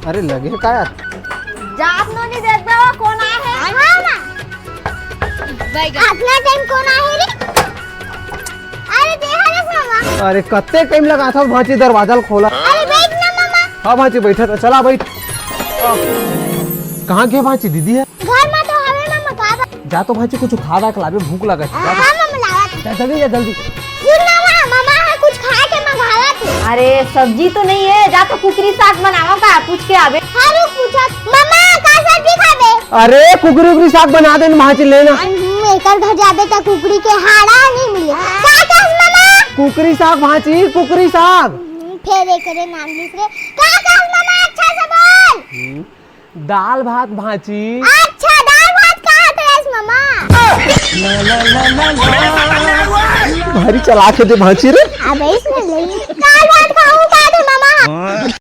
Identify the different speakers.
Speaker 1: अरे लगे काय
Speaker 2: जात नोनी देख बाबा कोण आहे हा ना अपना टाइम कोण आहे रे अरे देहारस मामा
Speaker 1: अरे कत्ते टाइम लगा था भांची दरवाजा खोला
Speaker 2: अरे बैठ ना मामा
Speaker 1: हाँ भांची बैठा था चला बैठ कहाँ गए भांची दीदी है
Speaker 2: घर में तो हवे मामा का
Speaker 1: जा तो भांची कुछ खा के लावे भूख लगा
Speaker 2: हां मामा लावत
Speaker 1: जल्दी जा जल्दी
Speaker 2: सुन मामा मामा है कुछ खा के मंगावा थे
Speaker 3: अरे सब्जी तो नहीं है, जा तो कुकरी साग बनावा का पूछ के आवे।
Speaker 2: हारू पूछा मामा का सब्जी खाबे
Speaker 1: अरे कुकरी उकरी साग बना दे भांची लेना
Speaker 2: एकर घर जाबे त कुकरी के हाड़ा नहीं मिले का कहस मामा
Speaker 1: कुकरी साग भांची कुकरी साग
Speaker 2: फेर एकरे नाम दूसरे का कहस मामा अच्छा से बोल
Speaker 1: दाल भात भांची
Speaker 2: अच्छा दाल भात कहा ड्रेस मामा
Speaker 1: भारी चला के दे भांची रे
Speaker 2: अबे इसमें नहीं